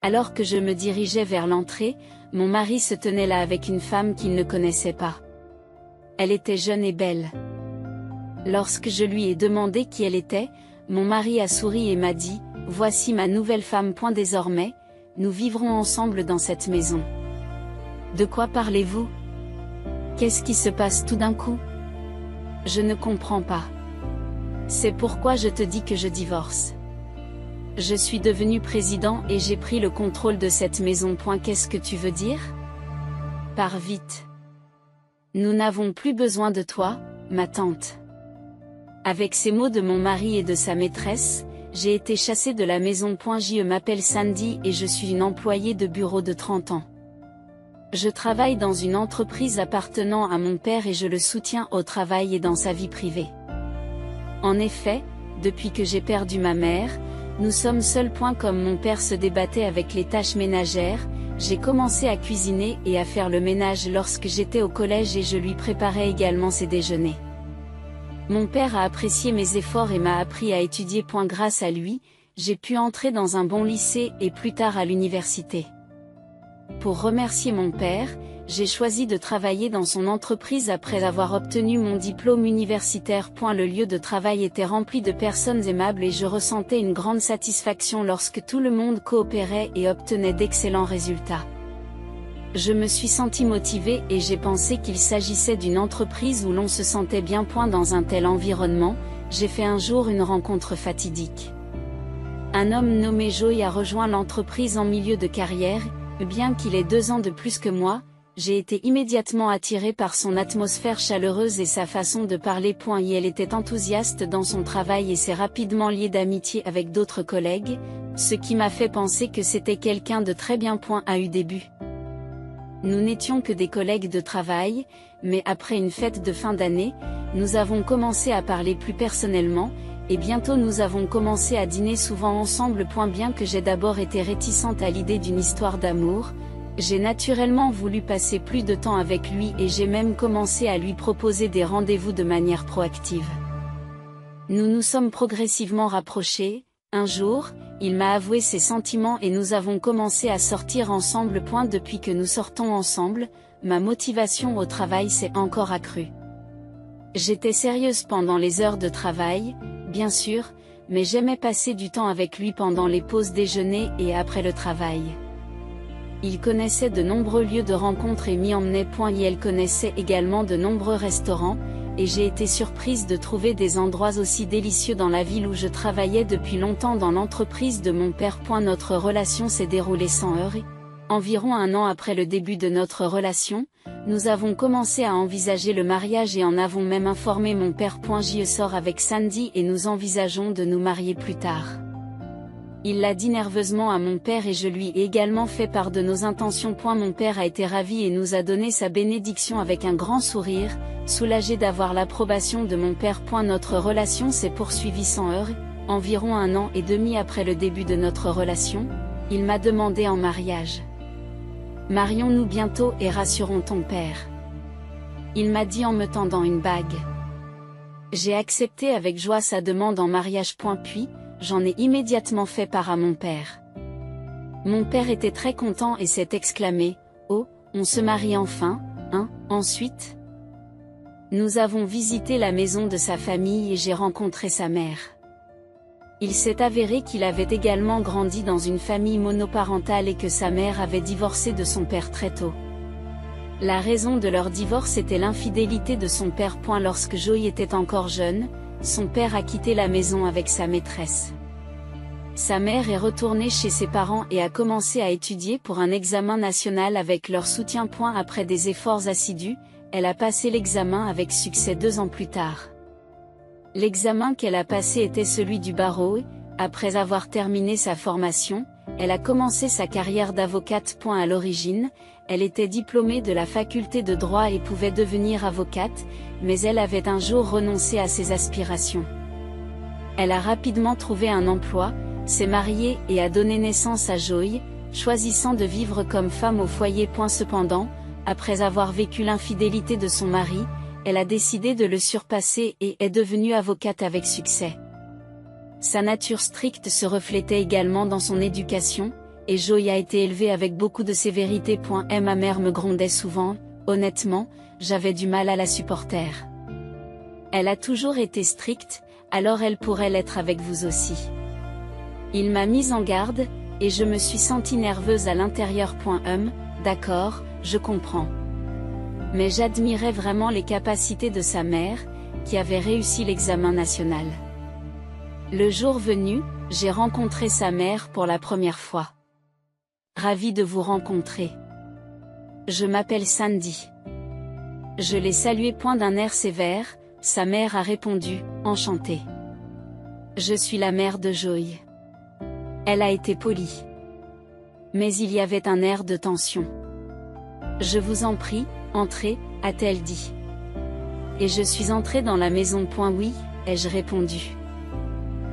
Alors que je me dirigeais vers l'entrée, mon mari se tenait là avec une femme qu'il ne connaissait pas. Elle était jeune et belle. Lorsque je lui ai demandé qui elle était, mon mari a souri et m'a dit, « Voici ma nouvelle femme. Désormais, nous vivrons ensemble dans cette maison. » De quoi parlez-vous? Qu'est-ce qui se passe tout d'un coup? Je ne comprends pas. C'est pourquoi je te dis que je divorce. Je suis devenu président et j'ai pris le contrôle de cette maison. Qu'est-ce que tu veux dire? Pars vite. Nous n'avons plus besoin de toi, ma tante. Avec ces mots de mon mari et de sa maîtresse, j'ai été chassée de la maison. Je m'appelle Sandy et je suis une employée de bureau de 30 ans. Je travaille dans une entreprise appartenant à mon père et je le soutiens au travail et dans sa vie privée. En effet, depuis que j'ai perdu ma mère, nous sommes seuls. Comme mon père se débattait avec les tâches ménagères, j'ai commencé à cuisiner et à faire le ménage lorsque j'étais au collège et je lui préparais également ses déjeuners. Mon père a apprécié mes efforts et m'a appris à étudier. Grâce à lui, j'ai pu entrer dans un bon lycée et plus tard à l'université. Pour remercier mon père, j'ai choisi de travailler dans son entreprise après avoir obtenu mon diplôme universitaire. Le lieu de travail était rempli de personnes aimables et je ressentais une grande satisfaction lorsque tout le monde coopérait et obtenait d'excellents résultats. Je me suis senti motivée et j'ai pensé qu'il s'agissait d'une entreprise où l'on se sentait bien. Dans un tel environnement, j'ai fait un jour une rencontre fatidique. Un homme nommé Joey a rejoint l'entreprise en milieu de carrière. Bien qu'il ait 2 ans de plus que moi, j'ai été immédiatement attirée par son atmosphère chaleureuse et sa façon de parler. Elle était enthousiaste dans son travail et s'est rapidement liée d'amitié avec d'autres collègues, ce qui m'a fait penser que c'était quelqu'un de très bien. À eu début. Nous n'étions que des collègues de travail, mais après une fête de fin d'année, nous avons commencé à parler plus personnellement, et bientôt nous avons commencé à dîner souvent ensemble. Bien que j'ai d'abord été réticente à l'idée d'une histoire d'amour, j'ai naturellement voulu passer plus de temps avec lui et j'ai même commencé à lui proposer des rendez-vous de manière proactive. Nous nous sommes progressivement rapprochés. Un jour, il m'a avoué ses sentiments et nous avons commencé à sortir ensemble. Depuis que nous sortons ensemble, ma motivation au travail s'est encore accrue. J'étais sérieuse pendant les heures de travail, bien sûr, mais j'aimais passer du temps avec lui pendant les pauses déjeuner et après le travail. Il connaissait de nombreux lieux de rencontre et m'y emmenait. Il connaissait également de nombreux restaurants, et j'ai été surprise de trouver des endroits aussi délicieux dans la ville où je travaillais depuis longtemps dans l'entreprise de mon père. Notre relation s'est déroulée sans heurts. Environ 1 an après le début de notre relation, nous avons commencé à envisager le mariage et en avons même informé mon père. Je sors avec Sandy et nous envisageons de nous marier plus tard. Il l'a dit nerveusement à mon père et je lui ai également fait part de nos intentions. Mon père a été ravi et nous a donné sa bénédiction avec un grand sourire, soulagé d'avoir l'approbation de mon père. Notre relation s'est poursuivie sans heurts. Environ 1 an et demi après le début de notre relation, il m'a demandé en mariage. Marions-nous bientôt et rassurons ton père. Il m'a dit en me tendant une bague. J'ai accepté avec joie sa demande en mariage. Puis, j'en ai immédiatement fait part à mon père. Mon père était très content et s'est exclamé, « Oh, on se marie enfin, hein ?» Ensuite, nous avons visité la maison de sa famille et j'ai rencontré sa mère. Il s'est avéré qu'il avait également grandi dans une famille monoparentale et que sa mère avait divorcé de son père très tôt. La raison de leur divorce était l'infidélité de son père. Lorsque Joey était encore jeune, son père a quitté la maison avec sa maîtresse. Sa mère est retournée chez ses parents et a commencé à étudier pour un examen national avec leur soutien. Après des efforts assidus, elle a passé l'examen avec succès 2 ans plus tard. L'examen qu'elle a passé était celui du barreau. Après avoir terminé sa formation, elle a commencé sa carrière d'avocate. À l'origine, elle était diplômée de la faculté de droit et pouvait devenir avocate, mais elle avait un jour renoncé à ses aspirations. Elle a rapidement trouvé un emploi, s'est mariée et a donné naissance à Joey, choisissant de vivre comme femme au foyer. Cependant, après avoir vécu l'infidélité de son mari, elle a décidé de le surpasser et est devenue avocate avec succès. Sa nature stricte se reflétait également dans son éducation, et Joey a été élevé avec beaucoup de sévérité. Ma mère me grondait souvent, honnêtement, j'avais du mal à la supporter. Elle a toujours été stricte, alors elle pourrait l'être avec vous aussi. Il m'a mise en garde, et je me suis sentie nerveuse à l'intérieur. D'accord, je comprends. Mais j'admirais vraiment les capacités de sa mère, qui avait réussi l'examen national. Le jour venu, j'ai rencontré sa mère pour la première fois. Ravie de vous rencontrer. Je m'appelle Sandy. Je l'ai saluée d'un air sévère, sa mère a répondu, enchantée. Je suis la mère de Joey. Elle a été polie. Mais il y avait un air de tension. Je vous en prie, entrez, a-t-elle dit. Et je suis entrée dans la maison. Oui, ai-je répondu.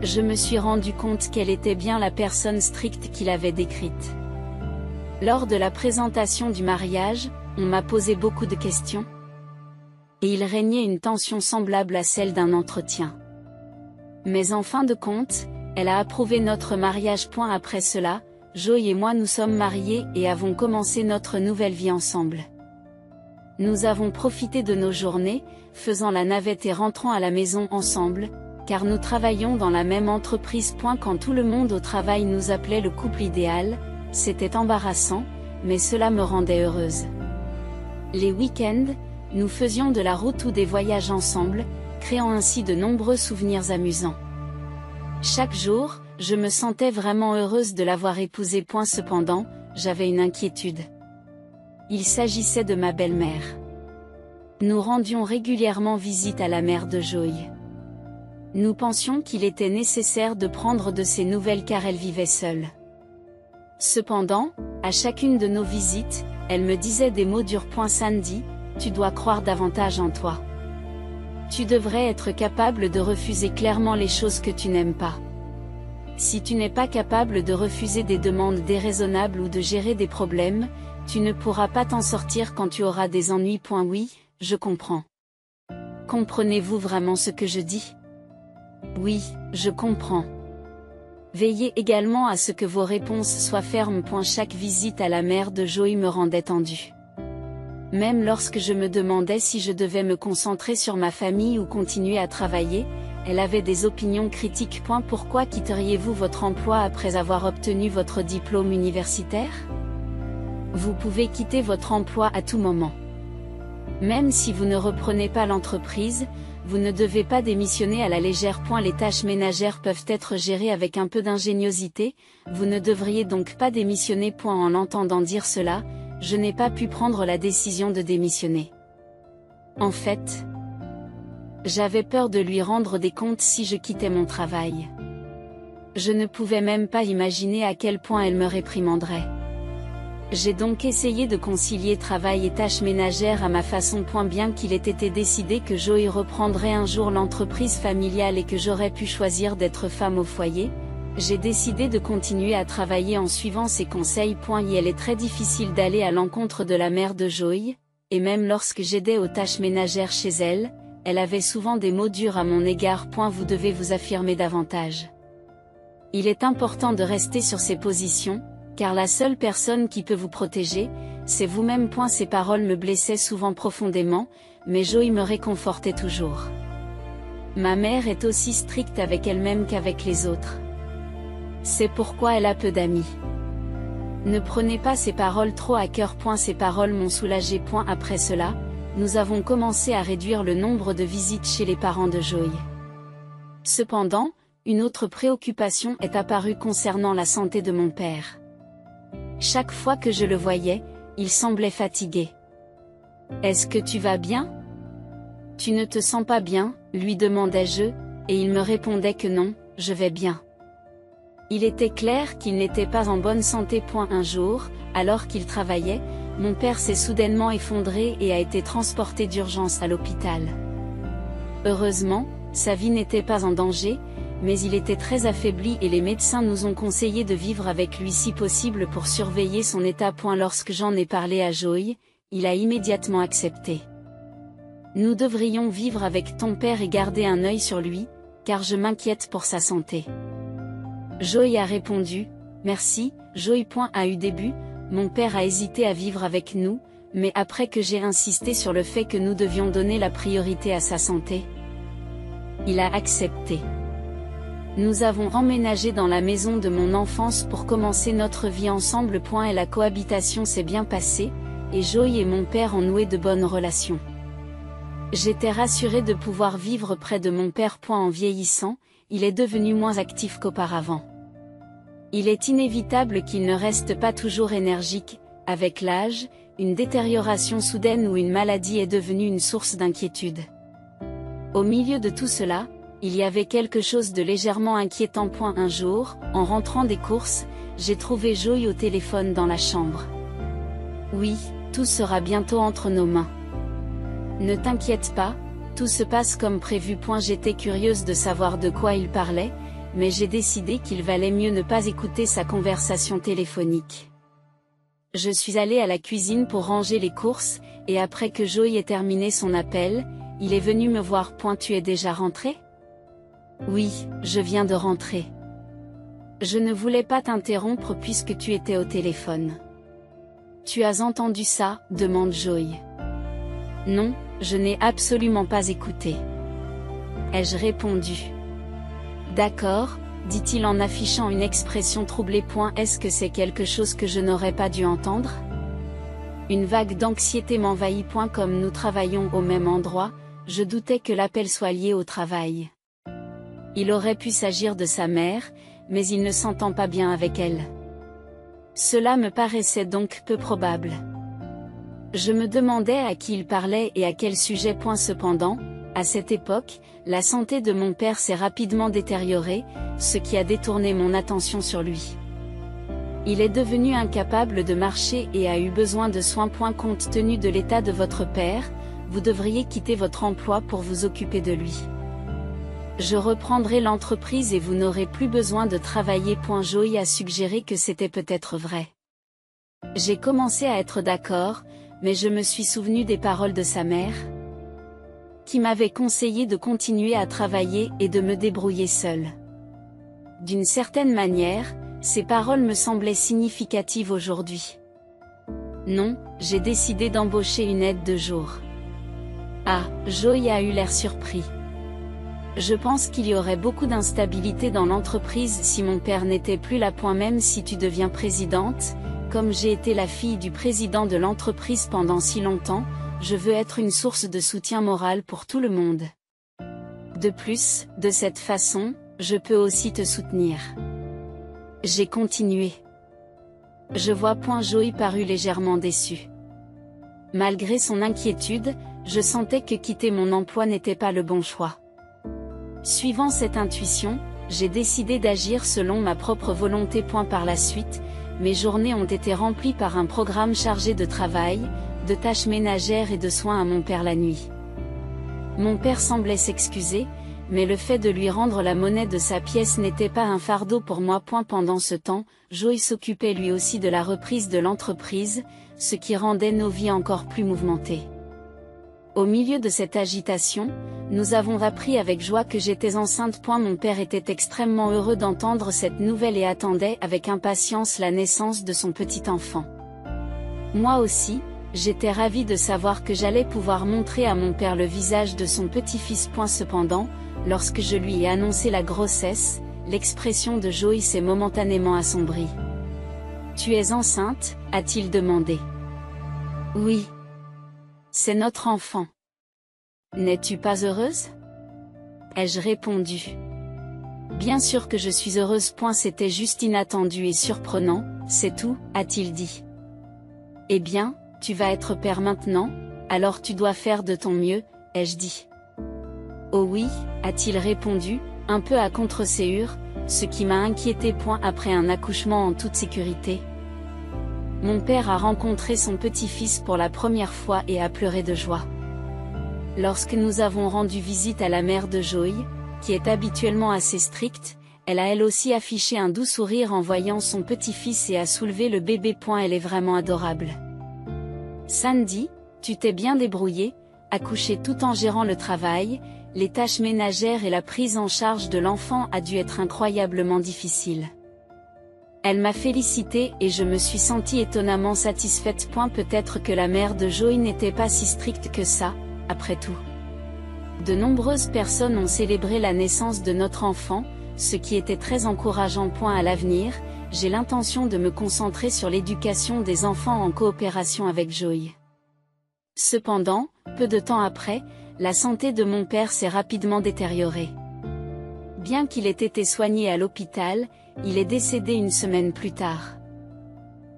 Je me suis rendu compte qu'elle était bien la personne stricte qu'il avait décrite. Lors de la présentation du mariage, on m'a posé beaucoup de questions. Et il régnait une tension semblable à celle d'un entretien. Mais en fin de compte, elle a approuvé notre mariage. Après cela, Joey et moi nous sommes mariés et avons commencé notre nouvelle vie ensemble. Nous avons profité de nos journées, faisant la navette et rentrant à la maison ensemble, car nous travaillions dans la même entreprise. Quand tout le monde au travail nous appelait le couple idéal, c'était embarrassant, mais cela me rendait heureuse. Les week-ends, nous faisions de la route ou des voyages ensemble, créant ainsi de nombreux souvenirs amusants. Chaque jour, je me sentais vraiment heureuse de l'avoir épousé. Cependant, j'avais une inquiétude. Il s'agissait de ma belle-mère. Nous rendions régulièrement visite à la mère de Joey. Nous pensions qu'il était nécessaire de prendre de ses nouvelles car elle vivait seule. Cependant, à chacune de nos visites, elle me disait des mots durs. Sandy, tu dois croire davantage en toi. Tu devrais être capable de refuser clairement les choses que tu n'aimes pas. Si tu n'es pas capable de refuser des demandes déraisonnables ou de gérer des problèmes, tu ne pourras pas t'en sortir quand tu auras des ennuis. Oui, je comprends. Comprenez-vous vraiment ce que je dis? Oui, je comprends. Veillez également à ce que vos réponses soient fermes. Chaque visite à la mère de Joey me rendait tendue. Même lorsque je me demandais si je devais me concentrer sur ma famille ou continuer à travailler, elle avait des opinions critiques. Pourquoi quitteriez-vous votre emploi après avoir obtenu votre diplôme universitaire? Vous pouvez quitter votre emploi à tout moment. Même si vous ne reprenez pas l'entreprise, vous ne devez pas démissionner à la légère. Les tâches ménagères peuvent être gérées avec un peu d'ingéniosité, vous ne devriez donc pas démissionner. En l'entendant dire cela, je n'ai pas pu prendre la décision de démissionner. En fait, j'avais peur de lui rendre des comptes si je quittais mon travail. Je ne pouvais même pas imaginer à quel point elle me réprimanderait. J'ai donc essayé de concilier travail et tâches ménagères à ma façon. Bien qu'il ait été décidé que Joey reprendrait un jour l'entreprise familiale et que j'aurais pu choisir d'être femme au foyer, j'ai décidé de continuer à travailler en suivant ses conseils. Il est très difficile d'aller à l'encontre de la mère de Joey, et même lorsque j'aidais aux tâches ménagères chez elle, elle avait souvent des mots durs à mon égard. Vous devez vous affirmer davantage. Il est important de rester sur ses positions, car la seule personne qui peut vous protéger, c'est vous-même. Ces paroles me blessaient souvent profondément, mais Joey me réconfortait toujours. Ma mère est aussi stricte avec elle-même qu'avec les autres. C'est pourquoi elle a peu d'amis. Ne prenez pas ces paroles trop à cœur. Ces paroles m'ont soulagé. Après cela, nous avons commencé à réduire le nombre de visites chez les parents de Joey. Cependant, une autre préoccupation est apparue concernant la santé de mon père. Chaque fois que je le voyais, il semblait fatigué. « Est-ce que tu vas bien? Tu ne te sens pas bien ?» lui demandais-je, et il me répondait que non, je vais bien. Il était clair qu'il n'était pas en bonne santé. Un jour, alors qu'il travaillait, mon père s'est soudainement effondré et a été transporté d'urgence à l'hôpital. Heureusement, sa vie n'était pas en danger, mais il était très affaibli et les médecins nous ont conseillé de vivre avec lui si possible pour surveiller son état. Lorsque j'en ai parlé à Joey, il a immédiatement accepté. Nous devrions vivre avec ton père et garder un œil sur lui, car je m'inquiète pour sa santé. Joey a répondu, merci, Joy. A eu début, mon père a hésité à vivre avec nous, mais après que j'ai insisté sur le fait que nous devions donner la priorité à sa santé, il a accepté. Nous avons emménagé dans la maison de mon enfance pour commencer notre vie ensemble. Et la cohabitation s'est bien passée, et Joy et mon père ont noué de bonnes relations. J'étais rassurée de pouvoir vivre près de mon père. En vieillissant, il est devenu moins actif qu'auparavant. Il est inévitable qu'il ne reste pas toujours énergique. Avec l'âge, une détérioration soudaine ou une maladie est devenue une source d'inquiétude. Au milieu de tout cela, il y avait quelque chose de légèrement inquiétant. Un jour, en rentrant des courses, j'ai trouvé Joy au téléphone dans la chambre. Oui, tout sera bientôt entre nos mains. Ne t'inquiète pas, tout se passe comme prévu. J'étais curieuse de savoir de quoi il parlait, mais j'ai décidé qu'il valait mieux ne pas écouter sa conversation téléphonique. Je suis allée à la cuisine pour ranger les courses, et après que Joy ait terminé son appel, il est venu me voir. Tu es déjà rentré ? Oui, je viens de rentrer. Je ne voulais pas t'interrompre puisque tu étais au téléphone. Tu as entendu ça ? Demande Joy. Non, je n'ai absolument pas écouté. Ai-je répondu. D'accord, dit-il en affichant une expression troublée. Est-ce que c'est quelque chose que je n'aurais pas dû entendre ? Une vague d'anxiété m'envahit. Comme nous travaillons au même endroit, je doutais que l'appel soit lié au travail. Il aurait pu s'agir de sa mère, mais il ne s'entend pas bien avec elle. Cela me paraissait donc peu probable. Je me demandais à qui il parlait et à quel sujet. Cependant, à cette époque, la santé de mon père s'est rapidement détériorée, ce qui a détourné mon attention sur lui. Il est devenu incapable de marcher et a eu besoin de soins. Compte tenu de l'état de votre père, vous devriez quitter votre emploi pour vous occuper de lui. Je reprendrai l'entreprise et vous n'aurez plus besoin de travailler. Joy a suggéré que c'était peut-être vrai. J'ai commencé à être d'accord, mais je me suis souvenu des paroles de sa mère, qui m'avait conseillé de continuer à travailler et de me débrouiller seule. D'une certaine manière, ces paroles me semblaient significatives aujourd'hui. Non, j'ai décidé d'embaucher une aide de jour. Ah, Joy a eu l'air surpris. Je pense qu'il y aurait beaucoup d'instabilité dans l'entreprise si mon père n'était plus là. Même si tu deviens présidente, comme j'ai été la fille du président de l'entreprise pendant si longtemps, je veux être une source de soutien moral pour tout le monde. De plus, de cette façon, je peux aussi te soutenir. J'ai continué. Je vois. Joy parut légèrement déçu. Malgré son inquiétude, je sentais que quitter mon emploi n'était pas le bon choix. Suivant cette intuition, j'ai décidé d'agir selon ma propre volonté. Par la suite, mes journées ont été remplies par un programme chargé de travail, de tâches ménagères et de soins à mon père la nuit. Mon père semblait s'excuser, mais le fait de lui rendre la monnaie de sa pièce n'était pas un fardeau pour moi. Pendant ce temps, Joy s'occupait lui aussi de la reprise de l'entreprise, ce qui rendait nos vies encore plus mouvementées. Au milieu de cette agitation, nous avons appris avec joie que j'étais enceinte. Mon père était extrêmement heureux d'entendre cette nouvelle et attendait avec impatience la naissance de son petit enfant. Moi aussi, j'étais ravie de savoir que j'allais pouvoir montrer à mon père le visage de son petit-fils. Cependant, lorsque je lui ai annoncé la grossesse, l'expression de Joy s'est momentanément assombrie. « Tu es enceinte ?» a-t-il demandé. « Oui. C'est notre enfant. N'es-tu pas heureuse ?» ai-je répondu. « Bien sûr que je suis heureuse. C'était juste inattendu et surprenant, c'est tout, » a-t-il dit. « Eh bien, tu vas être père maintenant, alors tu dois faire de ton mieux, » ai-je dit. « Oh oui, » a-t-il répondu, un peu à contre-ségur, ce qui m'a inquiété. Après un accouchement en toute sécurité, mon père a rencontré son petit-fils pour la première fois et a pleuré de joie. Lorsque nous avons rendu visite à la mère de Joy, qui est habituellement assez stricte, elle a elle aussi affiché un doux sourire en voyant son petit-fils et a soulevé le bébé. Elle est vraiment adorable. Sandy, tu t'es bien débrouillée, accoucher tout en gérant le travail, les tâches ménagères et la prise en charge de l'enfant a dû être incroyablement difficile. Elle m'a félicité et je me suis sentie étonnamment satisfaite. Peut-être que la mère de Joey n'était pas si stricte que ça, après tout. De nombreuses personnes ont célébré la naissance de notre enfant, ce qui était très encourageant. À l'avenir, j'ai l'intention de me concentrer sur l'éducation des enfants en coopération avec Joey. Cependant, peu de temps après, la santé de mon père s'est rapidement détériorée. Bien qu'il ait été soigné à l'hôpital, il est décédé une semaine plus tard.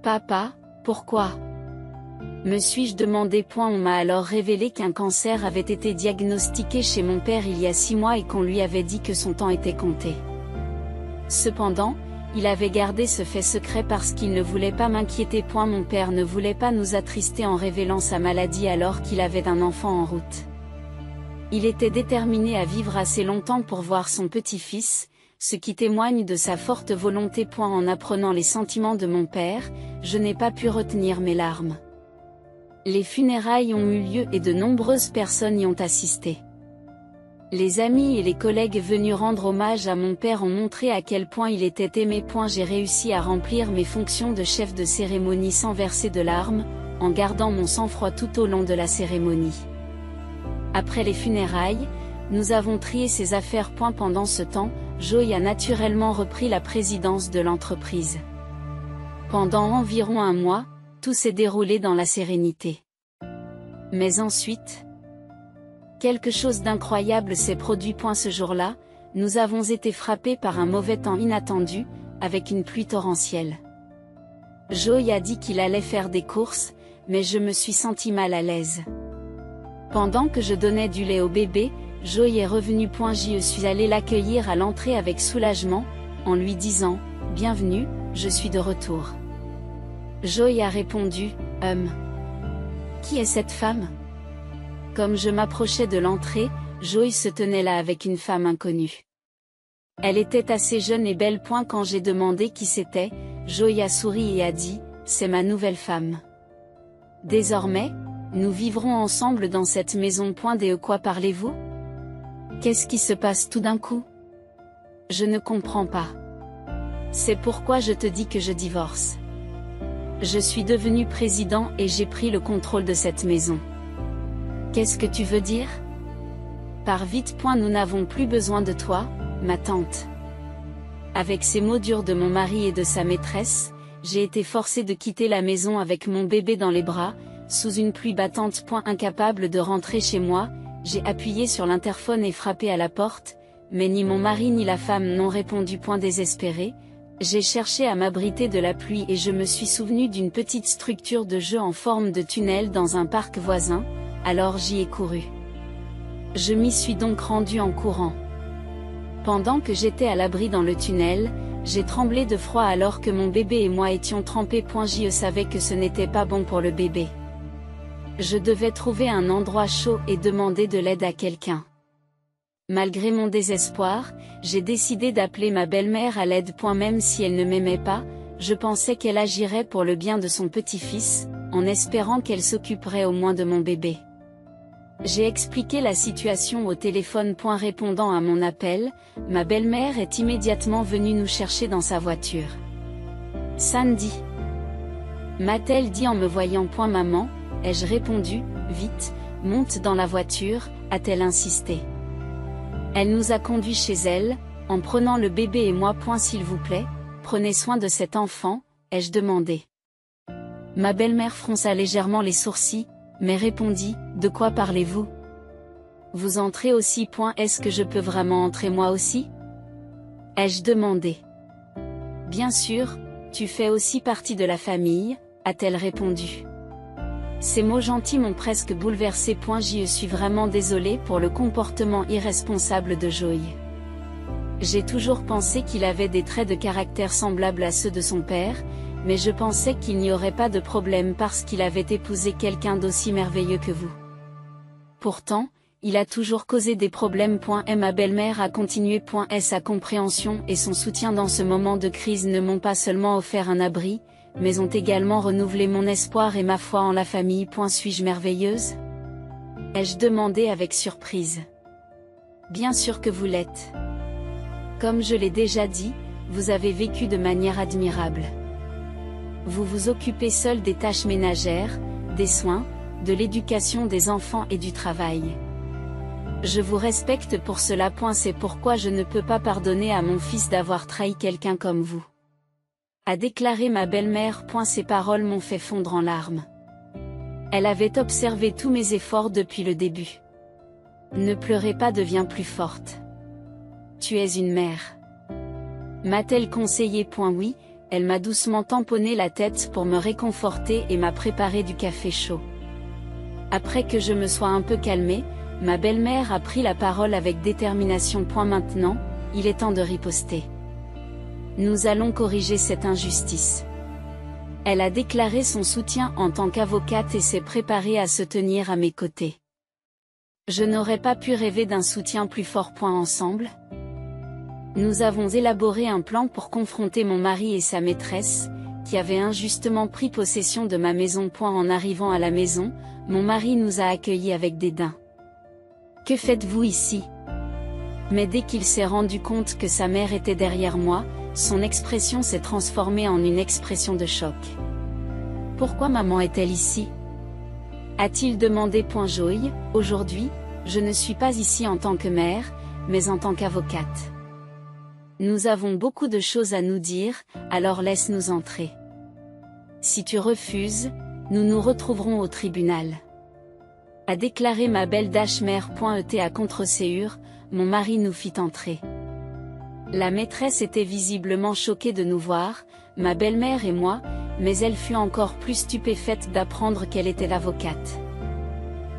Papa, pourquoi ? Me suis-je demandé. On m'a alors révélé qu'un cancer avait été diagnostiqué chez mon père il y a 6 mois et qu'on lui avait dit que son temps était compté. Cependant, il avait gardé ce fait secret parce qu'il ne voulait pas m'inquiéter. Mon père ne voulait pas nous attrister en révélant sa maladie alors qu'il avait un enfant en route. Il était déterminé à vivre assez longtemps pour voir son petit-fils, ce qui témoigne de sa forte volonté. En apprenant les sentiments de mon père, je n'ai pas pu retenir mes larmes. Les funérailles ont eu lieu et de nombreuses personnes y ont assisté. Les amis et les collègues venus rendre hommage à mon père ont montré à quel point il était aimé. J'ai réussi à remplir mes fonctions de chef de cérémonie sans verser de larmes, en gardant mon sang-froid tout au long de la cérémonie. Après les funérailles, nous avons trié ses affaires. Pendant ce temps, Joey a naturellement repris la présidence de l'entreprise. Pendant environ 1 mois, tout s'est déroulé dans la sérénité. Mais ensuite, quelque chose d'incroyable s'est produit. Ce jour-là, nous avons été frappés par un mauvais temps inattendu, avec une pluie torrentielle. Joey a dit qu'il allait faire des courses, mais je me suis sentie mal à l'aise. Pendant que je donnais du lait au bébé, Joey est revenu. Je suis allée l'accueillir à l'entrée avec soulagement, en lui disant « Bienvenue, je suis de retour ». Joey a répondu « Qui est cette femme ?» Comme je m'approchais de l'entrée, Joey se tenait là avec une femme inconnue. Elle était assez jeune et belle. Quand j'ai demandé qui c'était, Joey a souri et a dit « C'est ma nouvelle femme. Désormais, nous vivrons ensemble dans cette maison. De quoi parlez-vous ? Qu'est-ce qui se passe tout d'un coup ? Je ne comprends pas. C'est pourquoi je te dis que je divorce. Je suis devenu président et j'ai pris le contrôle de cette maison. Qu'est-ce que tu veux dire ? Pars vite. Nous n'avons plus besoin de toi, ma tante. Avec ces mots durs de mon mari et de sa maîtresse, j'ai été forcée de quitter la maison avec mon bébé dans les bras, sous une pluie battante. Incapable de rentrer chez moi, j'ai appuyé sur l'interphone et frappé à la porte, mais ni mon mari ni la femme n'ont répondu. Désespéré, j'ai cherché à m'abriter de la pluie et je me suis souvenu d'une petite structure de jeu en forme de tunnel dans un parc voisin, alors j'y ai couru. Je m'y suis donc rendu en courant. Pendant que j'étais à l'abri dans le tunnel, j'ai tremblé de froid alors que mon bébé et moi étions trempés. Je savais que ce n'était pas bon pour le bébé. Je devais trouver un endroit chaud et demander de l'aide à quelqu'un. Malgré mon désespoir, j'ai décidé d'appeler ma belle-mère à l'aide. Même si elle ne m'aimait pas, je pensais qu'elle agirait pour le bien de son petit-fils, en espérant qu'elle s'occuperait au moins de mon bébé. J'ai expliqué la situation au téléphone. Répondant à mon appel, ma belle-mère est immédiatement venue nous chercher dans sa voiture. Sandy, m'a-t-elle dit en me voyant. Maman, ai-je répondu, vite, monte dans la voiture, a-t-elle insisté. Elle nous a conduits chez elle, en prenant le bébé et moi. S'il vous plaît, prenez soin de cet enfant, ai-je demandé. Ma belle-mère fronça légèrement les sourcils, mais répondit, de quoi parlez-vous ? Vous entrez aussi. Est-ce que je peux vraiment entrer moi aussi ? Ai-je demandé. Bien sûr, tu fais aussi partie de la famille, a-t-elle répondu. Ces mots gentils m'ont presque bouleversé. Je suis vraiment désolée pour le comportement irresponsable de Joey. J'ai toujours pensé qu'il avait des traits de caractère semblables à ceux de son père, mais je pensais qu'il n'y aurait pas de problème parce qu'il avait épousé quelqu'un d'aussi merveilleux que vous. Pourtant, il a toujours causé des problèmes. Ma belle-mère a continué. Sa compréhension et son soutien dans ce moment de crise ne m'ont pas seulement offert un abri, mais ont également renouvelé mon espoir et ma foi en la famille. Suis-je merveilleuse ? Ai-je demandé avec surprise. Bien sûr que vous l'êtes. Comme je l'ai déjà dit, vous avez vécu de manière admirable. Vous vous occupez seul des tâches ménagères, des soins, de l'éducation des enfants et du travail. Je vous respecte pour cela. C'est pourquoi je ne peux pas pardonner à mon fils d'avoir trahi quelqu'un comme vous. A déclaré ma belle-mère. Ces paroles m'ont fait fondre en larmes. Elle avait observé tous mes efforts depuis le début. Ne pleurez pas, deviens plus forte. Tu es une mère. M'a-t-elle conseillé? Oui, elle m'a doucement tamponné la tête pour me réconforter et m'a préparé du café chaud. Après que je me sois un peu calmée, ma belle-mère a pris la parole avec détermination. Maintenant, il est temps de riposter. Nous allons corriger cette injustice. Elle a déclaré son soutien en tant qu'avocate et s'est préparée à se tenir à mes côtés. Je n'aurais pas pu rêver d'un soutien plus fort. Ensemble, nous avons élaboré un plan pour confronter mon mari et sa maîtresse, qui avaient injustement pris possession de ma maison. En arrivant à la maison, mon mari nous a accueillis avec dédain. Que faites-vous ici? Mais dès qu'il s'est rendu compte que sa mère était derrière moi, son expression s'est transformée en une expression de choc. Pourquoi maman est-elle ici? A-t-il demandé. Joy, aujourd'hui, je ne suis pas ici en tant que mère, mais en tant qu'avocate. Nous avons beaucoup de choses à nous dire, alors laisse-nous entrer. Si tu refuses, nous nous retrouverons au tribunal. A déclaré ma belle mère. À contre-séure, mon mari nous fit entrer. La maîtresse était visiblement choquée de nous voir, ma belle-mère et moi, mais elle fut encore plus stupéfaite d'apprendre qu'elle était l'avocate.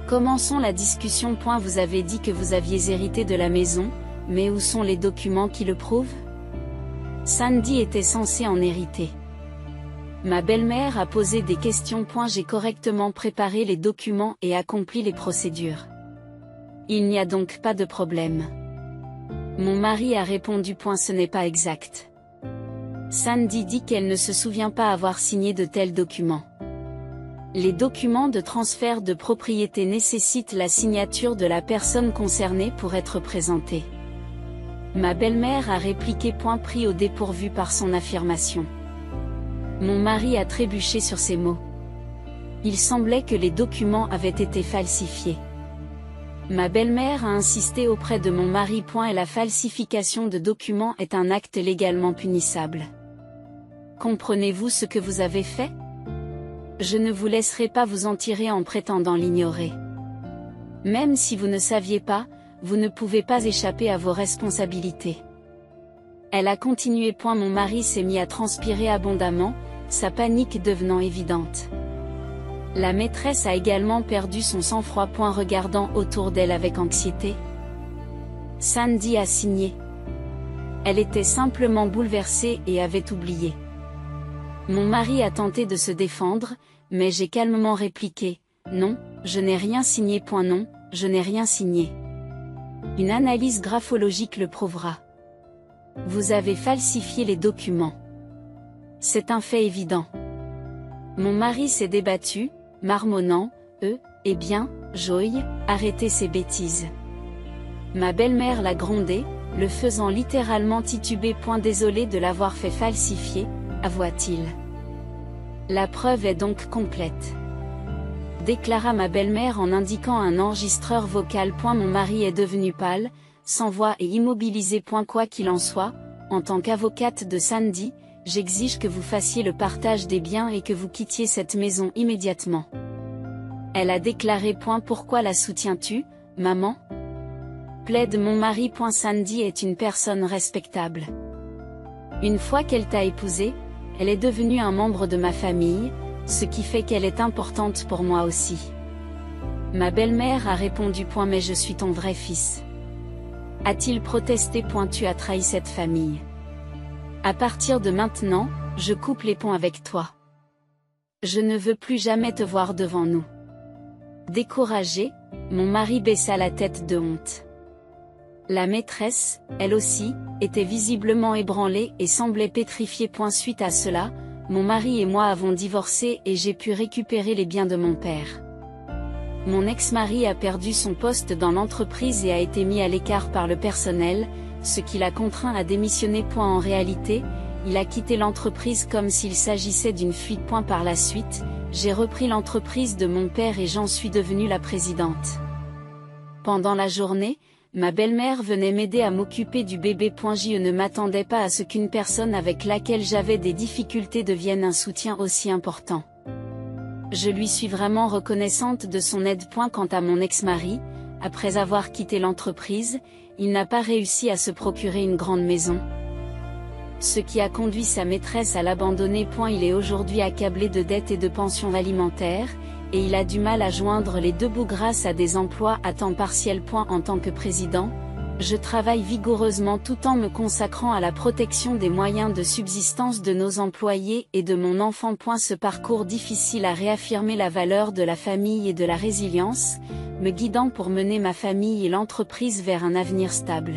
Commençons la discussion. Vous avez dit que vous aviez hérité de la maison, mais où sont les documents qui le prouvent? Sandy était censée en hériter. Ma belle-mère a posé des questions. J'ai correctement préparé les documents et accompli les procédures. Il n'y a donc pas de problème. Mon mari a répondu. Ce n'est pas exact. Sandy dit qu'elle ne se souvient pas avoir signé de tels documents. Les documents de transfert de propriété nécessitent la signature de la personne concernée pour être présentés. Ma belle-mère a répliqué. Pris au dépourvu par son affirmation. Mon mari a trébuché sur ces mots. Il semblait que les documents avaient été falsifiés. Ma belle-mère a insisté auprès de mon mari. Et la falsification de documents est un acte légalement punissable. Comprenez-vous ce que vous avez fait? Je ne vous laisserai pas vous en tirer en prétendant l'ignorer. Même si vous ne saviez pas, vous ne pouvez pas échapper à vos responsabilités. Elle a continué. Mon mari s'est mis à transpirer abondamment, sa panique devenant évidente. La maîtresse a également perdu son sang-froid. Regardant autour d'elle avec anxiété. Sandy a signé. Elle était simplement bouleversée et avait oublié. Mon mari a tenté de se défendre, mais j'ai calmement répliqué, non, je n'ai rien signé. Non, je n'ai rien signé. Une analyse graphologique le prouvera. Vous avez falsifié les documents. C'est un fait évident. Mon mari s'est débattu, marmonnant, eh bien, Joy, arrêtez ces bêtises. Ma belle-mère l'a grondé, le faisant littéralement tituber. Désolé de l'avoir fait falsifier, avoua-t-il. La preuve est donc complète. Déclara ma belle-mère en indiquant un enregistreur vocal. Mon mari est devenu pâle, sans voix et immobilisé. Quoi qu'il en soit, en tant qu'avocate de Sandy, j'exige que vous fassiez le partage des biens et que vous quittiez cette maison immédiatement. Elle a déclaré. Pourquoi la soutiens-tu, maman? Plaide mon mari. Sandy est une personne respectable. Une fois qu'elle t'a épousé, elle est devenue un membre de ma famille, ce qui fait qu'elle est importante pour moi aussi. Ma belle-mère a répondu. Mais je suis ton vrai fils. A-t-il protesté. Tu as trahi cette famille. À partir de maintenant, je coupe les ponts avec toi. Je ne veux plus jamais te voir devant nous. Découragé, mon mari baissa la tête de honte. La maîtresse, elle aussi, était visiblement ébranlée et semblait pétrifiée. Suite à cela, mon mari et moi avons divorcé et j'ai pu récupérer les biens de mon père. Mon ex-mari a perdu son poste dans l'entreprise et a été mis à l'écart par le personnel, ce qui l'a contraint à démissionner. En réalité, il a quitté l'entreprise comme s'il s'agissait d'une fuite. Par la suite, j'ai repris l'entreprise de mon père et j'en suis devenue la présidente. Pendant la journée, ma belle-mère venait m'aider à m'occuper du bébé. Je ne m'attendais pas à ce qu'une personne avec laquelle j'avais des difficultés devienne un soutien aussi important. Je lui suis vraiment reconnaissante de son aide. Quant à mon ex-mari, après avoir quitté l'entreprise, il n'a pas réussi à se procurer une grande maison, ce qui a conduit sa maîtresse à l'abandonner. Il est aujourd'hui accablé de dettes et de pensions alimentaires, et il a du mal à joindre les deux bouts grâce à des emplois à temps partiel. En tant que président, je travaille vigoureusement tout en me consacrant à la protection des moyens de subsistance de nos employés et de mon enfant. Ce parcours difficile a réaffirmé la valeur de la famille et de la résilience, me guidant pour mener ma famille et l'entreprise vers un avenir stable.